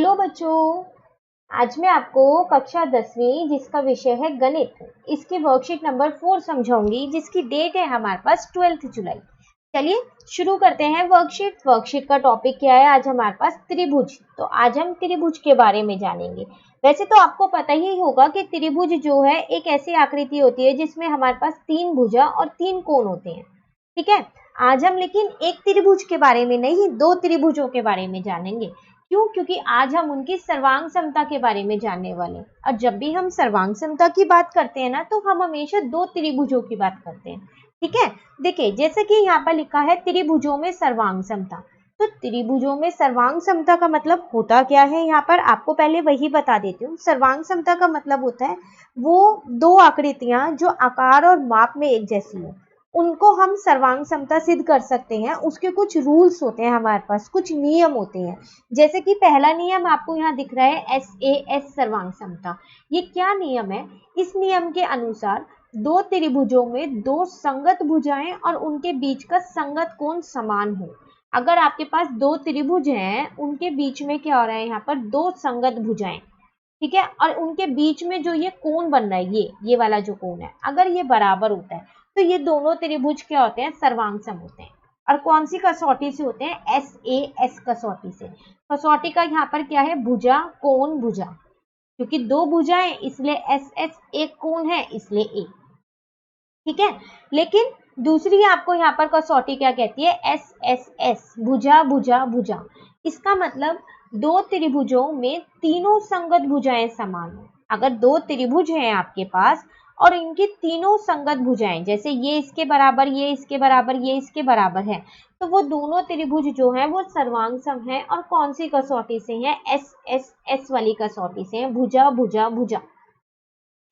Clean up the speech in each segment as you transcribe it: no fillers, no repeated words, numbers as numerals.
Hello बच्चों, आज मैं आपको कक्षा 10वीं जिसका विषय है गणित, इसकी वर्कशीट नंबर 4 समझाऊंगी जिसकी डेट है हमारे पास 12 जुलाई। चलिए शुरू करते हैं वर्कशीट का टॉपिक क्या है आज हमारे पास त्रिभुज। तो आज हम त्रिभुज के बारे में जानेंगे। वैसे तो आपको पता ही होगा कि त्रिभुज जो है एक ऐसी आकृति होती है जिसमें हमारे पास 3 भुजा और 3 कोण होते हैं। ठीक है, आज हम लेकिन एक त्रिभुज के बारे में नहीं, 2 त्रिभुजों के बारे में जानेंगे। क्यों? क्योंकि आज हम उनकी सर्वांग समता के बारे में जानने वाले हैं। और जब भी हम सर्वांग समता की बात करते हैं ना, तो हम हमेशा 2 त्रिभुजों की बात करते हैं। ठीक है, देखिए जैसे कि यहाँ पर लिखा है त्रिभुजों में सर्वांग समता। तो त्रिभुजों में सर्वांग समता का मतलब होता क्या है, यहाँ पर आपको पहले वही बता देती हूँ। सर्वांग समता का मतलब होता है वो 2 आकृतियां जो आकार और माप में एक जैसी हो, उनको हम सर्वांग समता सिद्ध कर सकते हैं। उसके कुछ रूल्स होते हैं, हमारे पास कुछ नियम होते हैं। जैसे कि पहला नियम आपको यहाँ दिख रहा है SAS सर्वांग समता। ये क्या नियम है? इस नियम के अनुसार 2 त्रिभुजों में 2 संगत भुजाएं और उनके बीच का संगत कोण समान हो। अगर आपके पास 2 त्रिभुज हैं, उनके बीच में क्या हो रहा है, यहाँ पर 2 संगत भुजाएं, ठीक है, और उनके बीच में जो ये कोण बन रहा है, ये वाला जो कोण है, अगर ये बराबर होता है तो ये दोनों त्रिभुज क्या होते हैं, सर्वांग होते हैं। और कौन सी कसौटी से होते हैं? SAS कसौटी से। कसौटी का यहाँ पर क्या है? भुजा कोण भुजा, क्योंकि 2 भुजाएं इसलिए SS, एक कोण है इसलिए एक। ठीक है, लेकिन दूसरी आपको यहाँ पर कसौटी क्या कहती है? SSS भुजा भुजा भुजा। इसका मतलब 2 त्रिभुजों में तीनों संगत भुजाएं समान हो। अगर 2 त्रिभुज हैं आपके पास और इनकी तीनों संगत भुजाएं, जैसे ये इसके बराबर, ये इसके बराबर, ये इसके बराबर है, तो वो दोनों त्रिभुज जो हैं वो सर्वांग सम है। और कौन सी कसौटी से हैं? SSS वाली कसौटी से हैं, भुजा भुजा भुजा।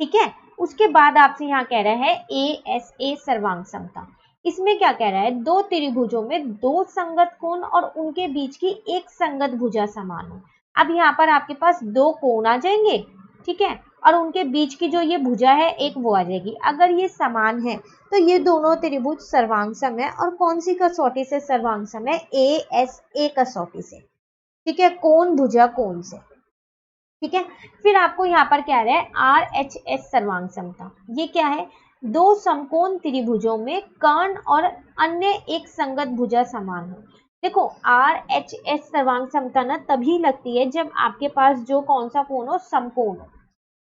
ठीक है, उसके बाद आपसे यहाँ कह रहा है ASA सर्वांग समता। इसमें क्या कह रहा है? 2 त्रिभुजों में 2 संगत कोण और उनके बीच की एक संगत भुजा समान हो। अब यहाँ पर आपके पास 2 कोण आ जाएंगे, ठीक है, और उनके बीच की जो ये भुजा है एक वो आ जाएगी। अगर ये समान है तो ये दोनों त्रिभुज सर्वांग सम है। और कौन सी कसौटी से सर्वांग सम है? ASA कसौटी से। ठीक है, कोण भुजा कोण से। ठीक है, फिर आपको यहाँ पर क्या रहा है? RHS सर्वांग समता। ये क्या है? 2 समकोण त्रिभुजों में कर्ण और अन्य एक संगत भुजा समान हो। देखो RHS सर्वांग समता ना तभी लगती है जब आपके पास जो कौन सा कोण हो, समकोण हो,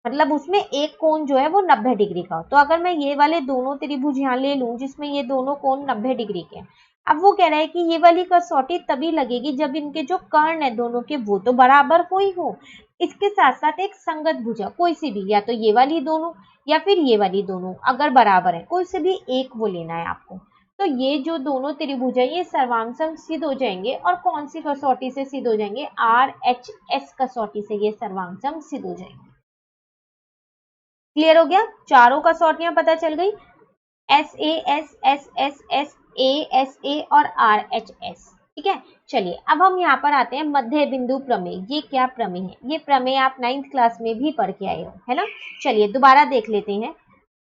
मतलब उसमें एक कोण जो है वो 90 डिग्री का हो। तो अगर मैं ये वाले दोनों त्रिभुज यहाँ ले लूं जिसमें ये दोनों कोण 90 डिग्री के हैं, अब वो कह रहा है कि ये वाली कसौटी तभी लगेगी जब इनके जो कर्ण है दोनों के वो तो बराबर हो ही हो, इसके साथ साथ एक संगत भुजा कोई सी भी, या तो ये वाली दोनों या फिर ये वाली दोनों अगर बराबर है, कोई से भी एक वो लेना है आपको। तो ये जो दोनों त्रिभुज है ये सर्वांग सम सिद्ध हो जाएंगे। और कौन सी कसौटी से सिद्ध हो जाएंगे? RHS कसौटी से ये सर्वांग सम सिद्ध हो जाएंगे। क्लियर हो गया? चारों कसौटियां पता चल गई, SAS, SSS, ASA और RHS। ठीक है, चलिए अब हम यहाँ पर आते हैं मध्य बिंदु प्रमेय। ये क्या प्रमेय है? ये प्रमेय आप 9th क्लास में भी पढ़ के आए हो, है ना। चलिए दोबारा देख लेते हैं।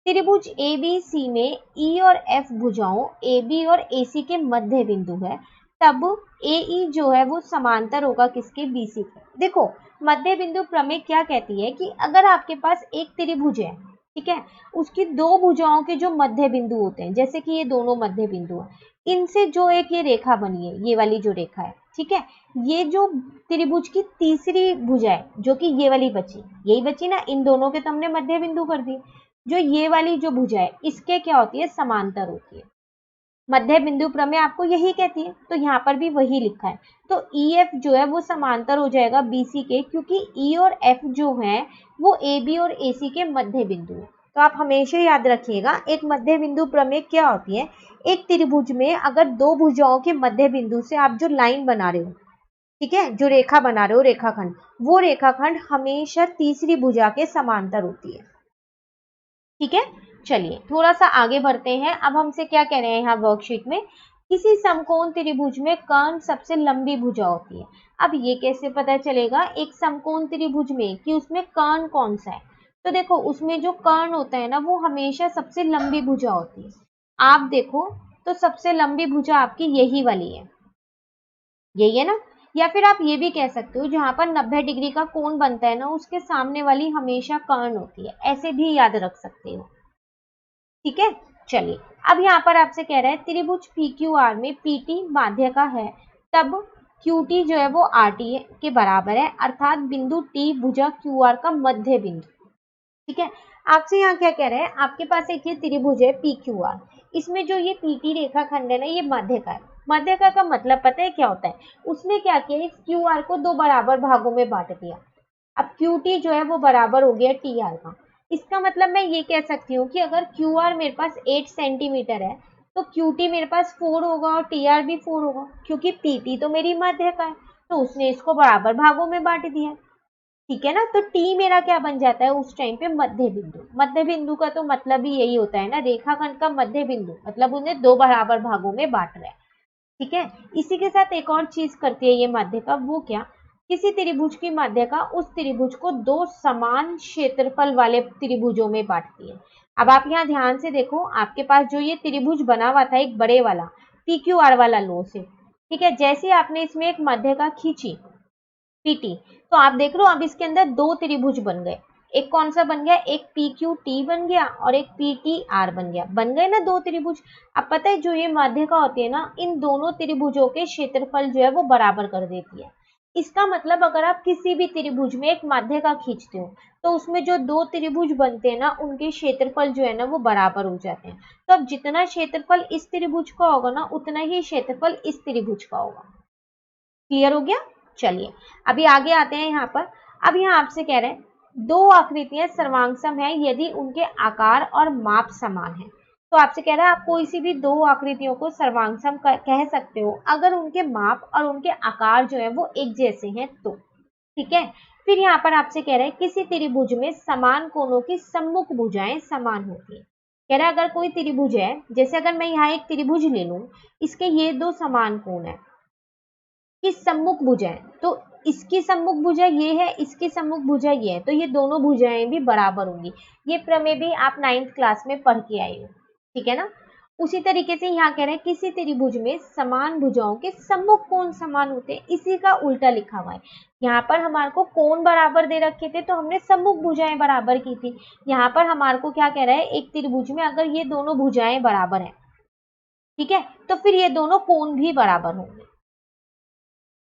त्रिभुज ABC में E और F भुजाओं AB और AC के मध्य बिंदु है, तब AE जो है वो समांतर होगा किसके? BC के। देखो मध्य बिंदु प्रमेय क्या कहती है कि अगर आपके पास एक त्रिभुज है, ठीक है, उसकी 2 भुजाओं के जो मध्य बिंदु होते हैं, जैसे कि ये दोनों मध्य बिंदु है, इनसे जो एक ये रेखा बनी है, ये वाली जो रेखा है, ठीक है, ये जो त्रिभुज की तीसरी भुजा है जो कि ये वाली बची, यही बची ना, इन दोनों के तो हमने मध्य बिंदु कर दिए, जो ये वाली जो भुजा है इसके क्या होती है? समांतर होती है। मध्य बिंदु प्रमेय आपको यही कहती है, तो यहाँ पर भी वही लिखा है। तो EF जो है वो समांतर हो जाएगा BC के, क्योंकि E और F जो है वो AB और AC के मध्य बिंदु है। तो आप हमेशा याद रखिएगा एक मध्य बिंदु प्रमेय क्या होती है? एक त्रिभुज में अगर 2 भुजाओं के मध्य बिंदु से आप जो लाइन बना रहे हो, ठीक है, जो रेखा बना रहे हो, रेखाखंड, वो रेखाखंड हमेशा तीसरी भुजा के समांतर होती है। ठीक है, चलिए थोड़ा सा आगे बढ़ते हैं। अब हमसे क्या कह रहे हैं यहाँ वर्कशीट में? किसी समकोण त्रिभुज में कर्ण सबसे लंबी भुजा होती है। अब ये कैसे पता चलेगा एक समकोण त्रिभुज में कि उसमें कर्ण कौन सा है? तो देखो उसमें जो कर्ण होता है ना वो हमेशा सबसे लंबी भुजा होती है। आप देखो तो सबसे लंबी भुजा आपकी यही वाली है, यही है ना, या फिर आप ये भी कह सकते हो जहां पर 90 डिग्री का कोण बनता है ना, उसके सामने वाली हमेशा कर्ण होती है, ऐसे भी याद रख सकते हो। ठीक है, चलिए अब यहाँ पर आपसे कह रहा है त्रिभुज PQR में PT माध्य का है, तब QT जो है वो RT के बराबर है, अर्थात बिंदु T भुजा QR का मध्य बिंदु। ठीक है, आपसे यहाँ क्या कह रहे हैं, आपके पास एक ये त्रिभुज है PQR, इसमें जो ये PT रेखाखंड है ना, ये मध्य का है। मध्य का मतलब पता है क्या होता है, उसने क्या किया, इस QR को दो बराबर भागों में बांट दिया। अब QT जो है वो बराबर हो गया TR का। इसका मतलब मैं ये कह सकती हूँ कि अगर QR मेरे पास 8 सेंटीमीटर है तो QT मेरे पास 4 होगा और TR भी 4 होगा, क्योंकि PT तो मेरी मध्य का है, तो उसने इसको बराबर भागों में बांट दिया। ठीक है ना, तो T मेरा क्या बन जाता है उस टाइम पे, मध्य बिंदु। मध्य बिंदु का तो मतलब ही यही होता है ना, रेखाखंड का मध्य बिंदु, मतलब उन्हें दो बराबर भागों में बांट रहा है। ठीक है, इसी के साथ एक और चीज करती है ये माध्य का, वो क्या, किसी त्रिभुज की माध्य का उस त्रिभुज को दो समान क्षेत्रफल वाले त्रिभुजों में बांटती है। अब आप यहाँ ध्यान से देखो, आपके पास जो ये त्रिभुज बना हुआ था एक बड़े वाला PQR वाला लो से, ठीक है, जैसे आपने इसमें एक माध्य का खींची PT, तो आप देख लो अब इसके अंदर दो त्रिभुज बन गए। एक कौन सा बन गया, एक PQT बन गया और एक PTR बन गया, बन गए ना दो त्रिभुज। अब पता है जो ये माध्यिका होती है ना, इन दोनों त्रिभुजों के क्षेत्रफल जो है वो बराबर कर देती है। इसका मतलब अगर आप किसी भी त्रिभुज में एक माध्यिका खींचते हो तो उसमें जो दो त्रिभुज बनते हैं ना, उनके क्षेत्रफल जो है ना वो बराबर हो जाते हैं। तो अब जितना क्षेत्रफल इस त्रिभुज का होगा ना, उतना ही क्षेत्रफल इस त्रिभुज का होगा। क्लियर हो गया, चलिए अभी आगे आते हैं यहाँ पर। अब यहाँ आपसे कह रहे हैं दो आकृतियां सर्वांगसम है यदि उनके आकार और माप समान है। तो आपसे कह रहा है आप कोई सी भी दो आकृतियों को सर्वांगसम कह सकते हो अगर उनके माप और उनके आकार जो है वो एक जैसे हैं तो। ठीक है, फिर यहाँ पर आपसे कह रहे हैं किसी त्रिभुज में समान कोणों की सम्मुख भुजाएं समान होती है। कह रहा है अगर कोई त्रिभुज है, जैसे अगर मैं यहाँ एक त्रिभुज ले लूं, इसके ये दो समान कोण है की सम्मुख भुजाएं, तो इसकी सम्मुख भुजा ये है, इसकी सम्मुख भुजा ये है, तो ये दोनों भुजाएं भी बराबर होंगी। ये प्रमेय भी आप 9th क्लास में पढ़ के आए हो। ठीक है ना, उसी तरीके से यहाँ कह रहे हैं किसी त्रिभुज में समान भुजाओं के सम्मुख कोण समान होते हैं, इसी का उल्टा लिखा हुआ है। यहाँ पर हमारे को कोण बराबर दे रखे थे तो हमने सम्मुख भुजाएं बराबर की थी। यहाँ पर हमारे को क्या कह रहा है, एक त्रिभुज में अगर ये दोनों भुजाएं बराबर है, ठीक है, तो फिर ये दोनों कोण भी बराबर होंगे।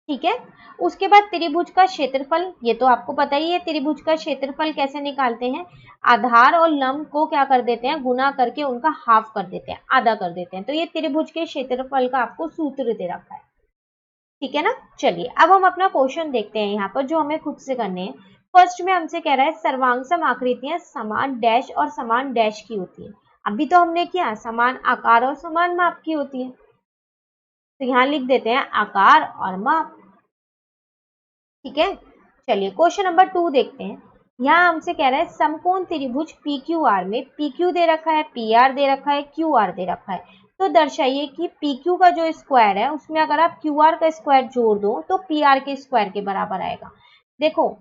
ठीक है, उसके बाद त्रिभुज का क्षेत्रफल, ये तो आपको पता ही है त्रिभुज का क्षेत्रफल कैसे निकालते हैं, आधार और लंब को क्या कर देते हैं, गुना करके उनका हाफ कर देते हैं, आधा कर देते हैं। तो ये त्रिभुज के क्षेत्रफल का आपको सूत्र दे रखा है। ठीक है ना, चलिए अब हम अपना क्वेश्चन देखते हैं यहाँ पर जो हमें खुद से करने हैं। फर्स्ट में हमसे कह रहा है सर्वांगसम आकृतियां समान डैश और समान डैश की होती है। अभी तो हमने किया समान आकार और समान माप की होती है, तो यहाँ लिख देते हैं आकार और माप। ठीक है, चलिए क्वेश्चन नंबर 2 देखते हैं। यहाँ हमसे कह रहा है समकोण त्रिभुज PQR में PQ दे रखा है, PR दे रखा है, QR दे रखा है, तो दर्शाइए कि PQ का जो स्क्वायर है उसमें अगर आप QR का स्क्वायर जोड़ दो तो PR के स्क्वायर के बराबर आएगा। देखो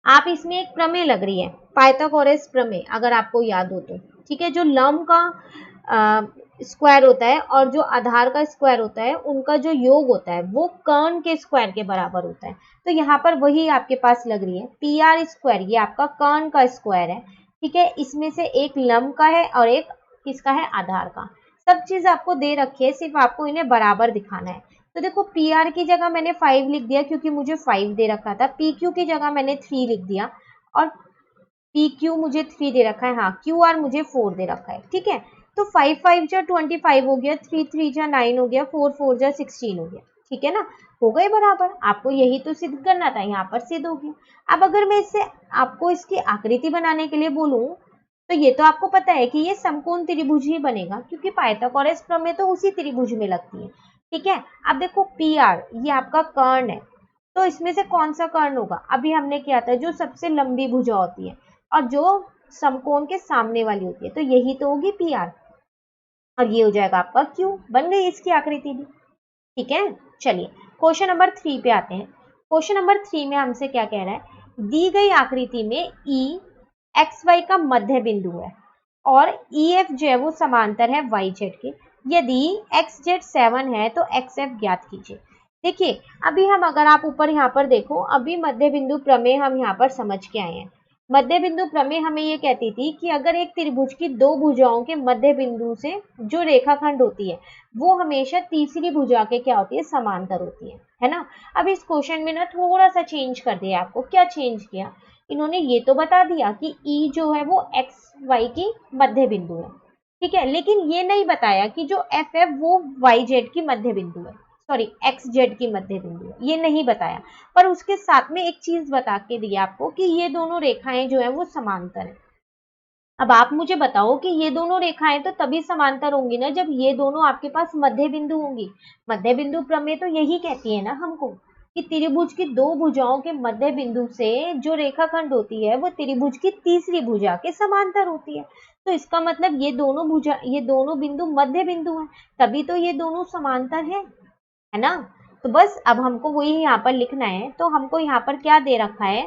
आप इसमें एक प्रमेय लग रही है, पाइथागोरस प्रमेय, अगर आपको याद हो तो। ठीक है, जो लंब का स्क्वायर होता है और जो आधार का स्क्वायर होता है, उनका जो योग होता है वो कर्ण के स्क्वायर के बराबर होता है। तो यहाँ पर वही आपके पास लग रही है, PR स्क्वायर ये आपका कर्ण का स्क्वायर है। ठीक है, इसमें से एक लंब का है और एक किसका है, आधार का। सब चीज आपको दे रखी है, सिर्फ आपको इन्हें बराबर दिखाना है। तो देखो PR की जगह मैंने 5 लिख दिया क्योंकि मुझे 5 दे रखा था, PQ की जगह मैंने 3 लिख दिया और PQ मुझे 3 दे रखा है, हाँ QR मुझे 4 दे रखा है। ठीक है, तो 5 5 जा 25 हो गया, 3 3 जा 9 हो गया, 4 4 जा 16 हो गया। ठीक है ना, हो गए बराबर। आपको यही तो सिद्ध करना था, यहाँ पर सिद्ध हो गया। अब अगर मैं इससे आपको इसकी आकृति बनाने के लिए बोलूं तो ये तो आपको पता है कि ये समकोण त्रिभुज ही बनेगा क्योंकि पाइथागोरस प्रमेय तो उसी त्रिभुज में लगती है। ठीक है, अब देखो PR ये आपका कर्ण है, तो इसमें से कौन सा कर्ण होगा, अभी हमने किया था जो सबसे लंबी भुजा होती है और जो समकोण के सामने वाली होती है, तो यही तो होगी PR और ये हो जाएगा आपका Q। बन गई इसकी आकृति भी। ठीक है, चलिए क्वेश्चन नंबर 3 पे आते हैं। क्वेश्चन नंबर 3 में हमसे क्या कह रहा है, दी गई आकृति में E XY का मध्य बिंदु है और EF जो है वो समांतर है YZ के। यदि XZ 7 है तो XF ज्ञात कीजिए। देखिए अभी हम अगर आप ऊपर यहाँ पर देखो, अभी मध्य बिंदु प्रमेय हम यहाँ पर समझ के आए हैं। मध्य बिंदु प्रमेय हमें ये कहती थी कि अगर एक त्रिभुज की दो भुजाओं के मध्य बिंदु से जो रेखाखंड होती है वो हमेशा तीसरी भुजा के क्या होती है, समांतर होती है ना। अब इस क्वेश्चन में ना थोड़ा सा चेंज कर दिया आपको। क्या चेंज किया, इन्होंने ये तो बता दिया कि ई जो है वो एक्स वाई की मध्य बिंदु है, ठीक है, लेकिन ये नहीं बताया कि जो एफ है वो वाई जेड की मध्य बिंदु है, सॉरी एक्स जेड की मध्य बिंदु है, ये नहीं बताया। पर उसके साथ में एक चीज बता के दी आपको कि ये दोनों रेखाएं जो है वो समांतर है। अब आप मुझे बताओ कि ये दोनों रेखाएं तो तभी समांतर होंगी ना जब ये दोनों आपके पास मध्य बिंदु होंगी। मध्य बिंदु प्रमेय तो यही कहती है ना हमको कि त्रिभुज की दो भुजाओं के मध्य बिंदु से जो रेखाखंड होती है वो त्रिभुज की तीसरी भुजा के समांतर होती है। तो इसका मतलब ये दोनों बिंदु मध्य बिंदु हैं, तभी तो ये दोनों समांतर है ना। तो बस अब हमको वही यहाँ पर लिखना है। तो हमको यहाँ पर क्या दे रखा है,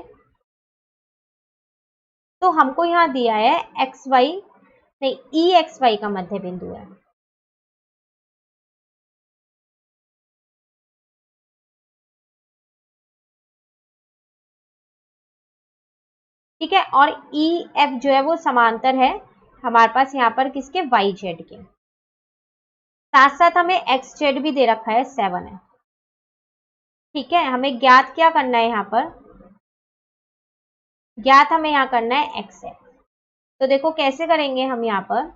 तो हमको यहाँ दिया है एक्स वाई, नहीं ई एक्स वाई का मध्य बिंदु है, ठीक है, और ई एफ जो है वो समांतर है हमारे पास यहाँ पर किसके, वाई जेड के। साथ साथ हमें एक्स जेड भी दे रखा है 7 है, ठीक है। हमें ज्ञात क्या करना है यहाँ पर, ज्ञात हमें यहाँ करना है एक्स है। तो देखो कैसे करेंगे हम यहाँ पर,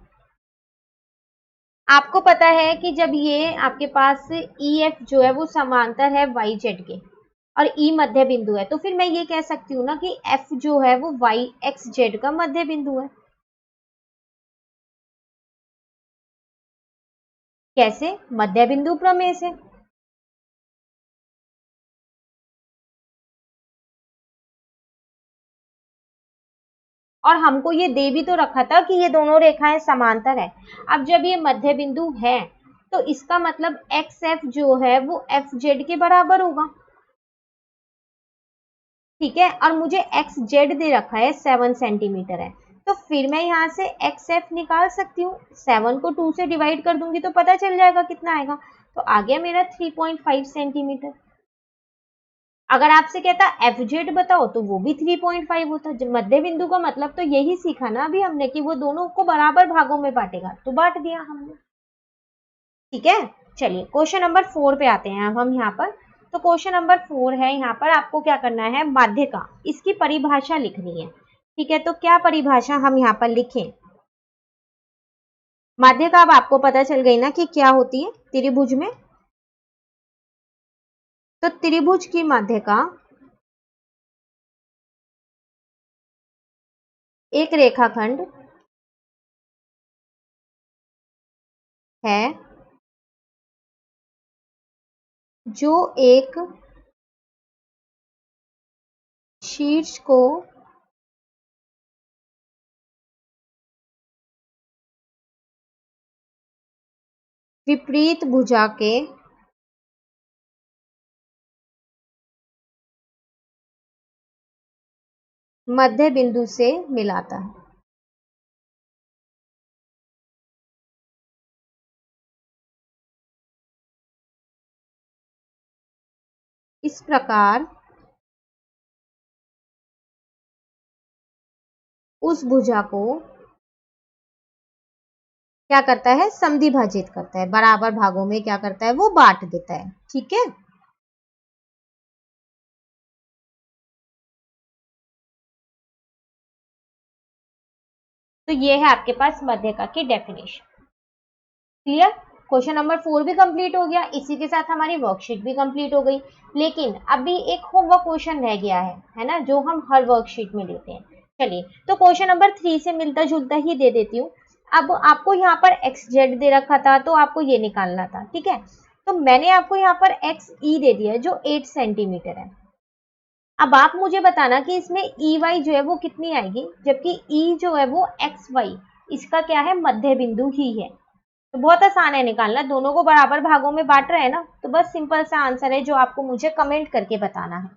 आपको पता है कि जब ये आपके पास ई एफ जो है वो समांतर है वाई जेड के और ई मध्य बिंदु है, तो फिर मैं ये कह सकती हूँ ना कि एफ जो है वो वाई एक्स जेड का मध्य बिंदु है। कैसे, मध्य बिंदु प्रमेय से। और हमको ये दे भी तो रखा था कि ये दोनों रेखाएं समांतर है। अब जब ये मध्य बिंदु है तो इसका मतलब एक्स एफ जो है वो एफ जेड के बराबर होगा, ठीक है। और मुझे एक्स जेड दे रखा है 7 सेंटीमीटर है, तो फिर मैं यहाँ से एक्स एफ निकाल सकती हूँ। 7 को 2 से डिवाइड कर दूंगी तो पता चल जाएगा कितना आएगा। तो आ गया मेरा 3.5 सेंटीमीटर। अगर आपसे कहता एफ जेड बताओ तो वो भी 3.5 होता। मध्य बिंदु का मतलब तो यही सीखा ना अभी हमने कि वो दोनों को बराबर भागों में बांटेगा, तो बांट दिया हमने, ठीक है। चलिए क्वेश्चन नंबर 4 पे आते हैं अब हम यहाँ पर। तो क्वेश्चन नंबर 4 है, यहाँ पर आपको क्या करना है, माध्यिका, इसकी परिभाषा लिखनी है, ठीक है। तो क्या परिभाषा हम यहाँ पर लिखें, माध्यिका अब आपको पता चल गई ना कि क्या होती है त्रिभुज में। तो त्रिभुज की माध्यिका एक रेखाखंड है जो एक शीर्ष को विपरीत भुजा के मध्य बिंदु से मिलाता है। इस प्रकार उस भुजा को क्या करता है, समद्विभाजित करता है, बराबर भागों में क्या करता है, वो बांट देता है, ठीक है। तो ये है आपके पास माध्यिका की डेफिनेशन। क्लियर, क्वेश्चन नंबर 4 भी कंप्लीट हो गया, इसी के साथ हमारी वर्कशीट भी कंप्लीट हो गई। लेकिन अभी एक होमवर्क क्वेश्चन रह गया है ना, जो हम हर वर्कशीट में लेते हैं। चलिए तो क्वेश्चन नंबर 3 से मिलता जुलता ही दे देती हूँ। अब आपको यहाँ पर एक्स जेड दे रखा था तो आपको ये निकालना था, ठीक है। तो मैंने आपको यहाँ पर एक्स ई दे दिया है जो 8 सेंटीमीटर है। अब आप मुझे बताना कि इसमें ई वाई जो है वो कितनी आएगी, जबकि ई जो है वो एक्स वाई इसका क्या है, मध्य बिंदु ही है। तो बहुत आसान है निकालना, दोनों को बराबर भागों में बांट रहे हैं ना, तो बस सिंपल सा आंसर है जो आपको मुझे कमेंट करके बताना है,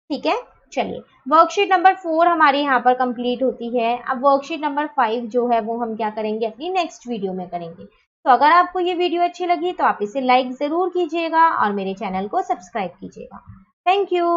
ठीक है। चलिए वर्कशीट नंबर 4 हमारी यहाँ पर कंप्लीट होती है। अब वर्कशीट नंबर 5 जो है वो हम क्या करेंगे, अपनी नेक्स्ट वीडियो में करेंगे। तो अगर आपको ये वीडियो अच्छी लगी तो आप इसे लाइक ज़रूर कीजिएगा और मेरे चैनल को सब्सक्राइब कीजिएगा। Thank you.